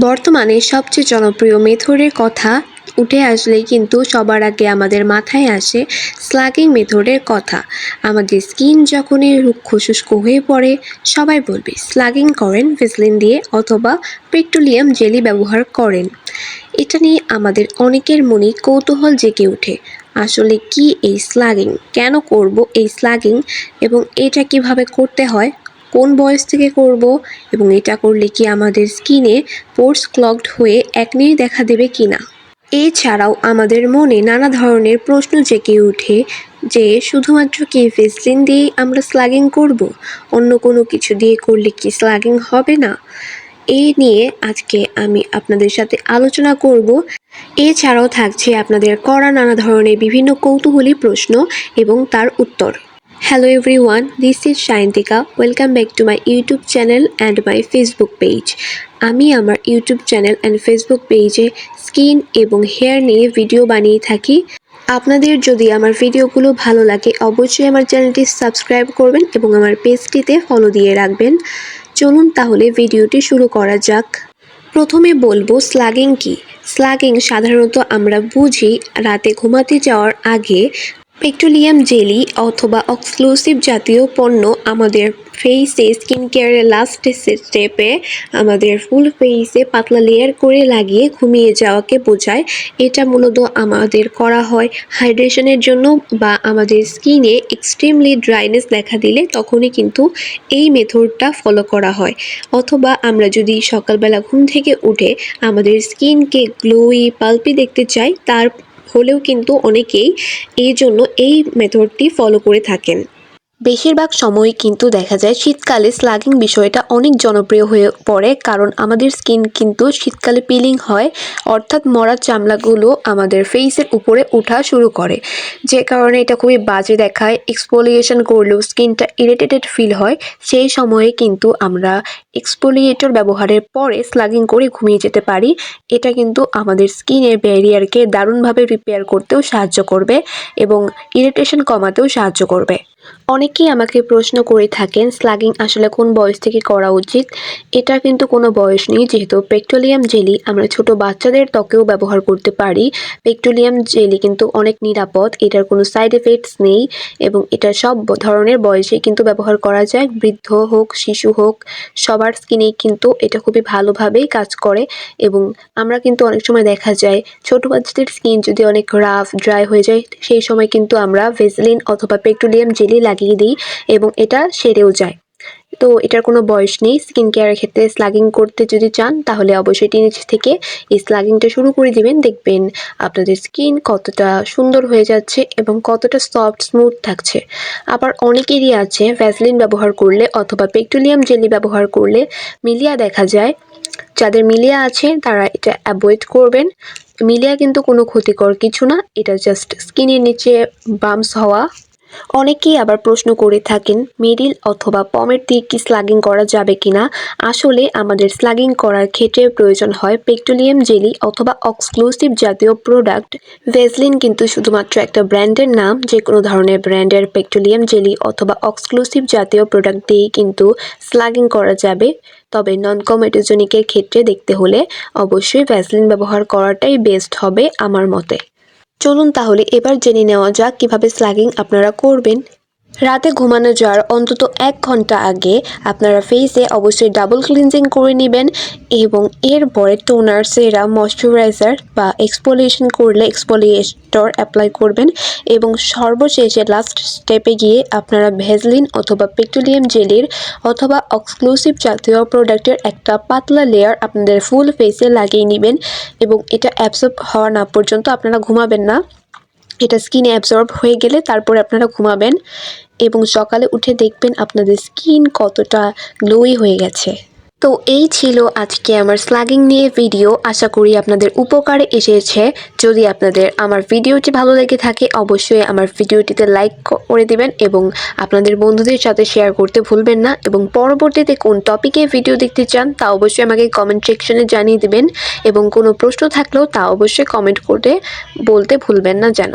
বর্তমানে সবচেয়ে জনপ্রিয় মেথডের কথা উঠে আসলেই কিন্তু সবার আগে আমাদের মাথায় আসে স্লাগিং মেথডের কথা। আমাদের স্কিন যখনই রুক্ষ শুষ্ক হয়ে পড়ে সবাই বলবে স্লাগিং করেন ভেসলিন দিয়ে অথবা পেট্রোলিয়াম জেলি ব্যবহার করেন। এটা নিয়ে আমাদের অনেকের মনে কৌতূহল জেগে ওঠে। আসলে কি এই স্লাগিং, কেন করব এই স্লাগিং, এবং এটা কিভাবে করতে হয়, কোন বয়স থেকে করব, এবং এটা করলে কি আমাদের স্কিনে পোর্স ক্লগড হয়ে একনি দেখা দেবে কিনা। এছাড়াও আমাদের মনে নানা ধরনের প্রশ্ন জেগে ওঠে যে শুধুমাত্র কি ভেসলিন দিয়েই আমরা স্লাগিং করব, অন্য কোনো কিছু দিয়ে করলে কি স্লাগিং হবে না। এই নিয়ে আজকে আমি আপনাদের সাথে আলোচনা করব। এছাড়াও থাকছে আপনাদের করা নানা ধরনের বিভিন্ন কৌতূহলী প্রশ্ন এবং তার উত্তর। Hello everyone, this is Shayantika. Welcome back to my YouTube channel and my Facebook page. আমি আমার ইউটিউব চ্যানেল অ্যান্ড ফেসবুক পেজে স্কিন এবং হেয়ার নিয়ে ভিডিও বানিয়ে থাকি। আপনাদের যদি আমার ভিডিওগুলো ভালো লাগে অবশ্যই আমার চ্যানেলটি সাবস্ক্রাইব করবেন এবং আমার পেজটিতে ফলো দিয়ে রাখবেন। চলুন তাহলে ভিডিওটি শুরু করা যাক। প্রথমে বলবো স্লাগিং কি। স্লাগিং সাধারণত আমরা বুঝি রাতে ঘুমাতে যাওয়ার আগে পেট্রোলিয়াম জেলি অথবা এক্সক্লুসিভ জাতীয় পণ্য আমাদের ফেসে স্কিন কেয়ারের লাস্ট স্টেপে আমাদের ফুল ফেসে পাতলা লেয়ার করে লাগিয়ে ঘুমিয়ে যাওয়াকে বোঝায়। এটা মূলত আমাদের করা হয় হাইড্রেশনের জন্য বা আমাদের স্কিনে এক্সট্রিমলি ড্রাইনেস দেখা দিলে তখনই কিন্তু এই মেথডটা ফলো করা হয়। অথবা আমরা যদি সকালবেলা ঘুম থেকে উঠে আমাদের স্কিনকে গ্লোই পাল্পি দেখতে চাই, তার হলেও কিন্তু অনেকেই এই জন্য এই মেথডটি ফলো করে থাকেন। বেশিরভাগ সময় কিন্তু দেখা যায় শীতকালে স্লাগিং বিষয়টা অনেক জনপ্রিয় হয়ে পড়ে, কারণ আমাদের স্কিন কিন্তু শীতকালে পিলিং হয়, অর্থাৎ মরা চামড়াগুলো আমাদের ফেসের উপরে ওঠা শুরু করে, যে কারণে এটা খুবই বাজে দেখায়। এক্সফোলিয়েশন করলেও স্কিনটা ইরিটেটেড ফিল হয়। সেই সময়ে কিন্তু আমরা এক্সফোলিয়েটর ব্যবহারের পরে স্লাগিং করে ঘুমিয়ে যেতে পারি। এটা কিন্তু আমাদের স্কিনের ব্যারিয়ারকে দারুণভাবে রিপেয়ার করতেও সাহায্য করবে এবং ইরিটেশন কমাতেও সাহায্য করবে। অনেকেই আমাকে প্রশ্ন করে থাকেন স্লাগিং আসলে কোন বয়স থেকে করা উচিত। এটা কিন্তু কোনো বয়স নেই, যেহেতু পেট্রোলিয়াম জেলি আমরা ছোট বাচ্চাদের ত্বকেও ব্যবহার করতে পারি। পেট্রোলিয়াম জেলি কিন্তু অনেক নিরাপদ, এটার কোনো সাইড এফেক্টস নেই এবং এটা সব ধরনের বয়সে কিন্তু ব্যবহার করা যায়। বৃদ্ধ হোক, শিশু হোক, সবার স্কিনেই কিন্তু এটা খুবই ভালোভাবেই কাজ করে। এবং আমরা কিন্তু অনেক সময় দেখা যায় ছোট বাচ্চাদের স্কিন যদি অনেক রাফ ড্রাই হয়ে যায়, সেই সময় কিন্তু আমরা ভেসলিন অথবা পেট্রোলিয়াম জেলি লাগিয়ে দিই এবং এটা সেরেও যায়। তো এটার কোনো বয়স নেই। স্কিন কেয়ারের ক্ষেত্রে স্লাগিং করতে যদি চান তাহলে অবশ্যই টিনেজ থেকে এই স্লাগিংটা শুরু করে দিবেন। দেখবেন আপনাদের স্কিন কতটা সুন্দর হয়ে যাচ্ছে এবং কতটা সফট স্মুথ থাকছে। আবার অনেকেরই আছে ভ্যাসলিন ব্যবহার করলে অথবা পেট্রোলিয়াম জেলি ব্যবহার করলে মিলিয়া দেখা যায়। যাদের মিলিয়া আছে তারা এটা অ্যাভয়েড করবেন। মিলিয়া কিন্তু কোনো ক্ষতিকর কিছু না, এটা জাস্ট স্কিনের নিচে বাম্পস হওয়া। অনেকেই আবার প্রশ্ন করে থাকেন মেরিল অথবা পমের দিয়ে কি স্লাগিং করা যাবে কিনা। আসলে আমাদের স্লাগিং করার ক্ষেত্রে প্রয়োজন হয় পেট্রোলিয়াম জেলি অথবা এক্সক্লুসিভ জাতীয় প্রোডাক্ট। ভেসলিন কিন্তু শুধুমাত্র একটা ব্র্যান্ডের নাম। যে কোনো ধরনের ব্র্যান্ডের পেট্রোলিয়াম জেলি অথবা এক্সক্লুসিভ জাতীয় প্রোডাক্ট দিয়েই কিন্তু স্লাগিং করা যাবে। তবে নন কমেটোজেনিকের ক্ষেত্রে দেখতে হলে অবশ্যই ভ্যাসলিন ব্যবহার করাটাই বেস্ট হবে আমার মতে। চলুন তাহলে এবার জেনে নেওয়া যাক কিভাবে স্লাগিং আপনারা করবেন। রাতে ঘুমানো যাওয়ার অন্তত 1 ঘন্টা আগে আপনারা ফেসে অবশ্যই ডাবল ক্লিনজিং করে নেবেন এবং এরপরে টোনার, সেরাম, ময়শ্চারাইজার বা এক্সফোলিয়েশন করলে এক্সফোলিয়েটর অ্যাপ্লাই করবেন এবং সর্বশেষে লাস্ট স্টেপে গিয়ে আপনারা ভেসলিন অথবা পেট্রোলিয়াম জেলির অথবা এক্সক্লুসিভ জাতীয় প্রোডাক্টের একটা পাতলা লেয়ার আপনাদের ফুল ফেসে লাগিয়ে নেবেন এবং এটা অ্যাবসর্ব হওয়া না পর্যন্ত আপনারা ঘুমাবেন না। এটা স্কিনে অ্যাবজর্ব হয়ে গেলে তারপরে আপনারা ঘুমাবেন এবং সকালে উঠে দেখবেন আপনাদের স্কিন কতটা গ্লোই হয়ে গেছে। তো এই ছিল আজকে আমার স্লাগিং নিয়ে ভিডিও। আশা করি আপনাদের উপকারে এসেছে। যদি আপনাদের আমার ভিডিওটি ভালো লেগে থাকে অবশ্যই আমার ভিডিওটিতে লাইক করে দিবেন এবং আপনাদের বন্ধুদের সাথে শেয়ার করতে ভুলবেন না। এবং পরবর্তীতে কোন টপিকে ভিডিও দেখতে চান তা অবশ্যই আমাকে কমেন্ট সেকশনে জানিয়ে দিবেন এবং কোনো প্রশ্ন থাকলেও তা অবশ্যই কমেন্ট করে বলতে ভুলবেন না যেন।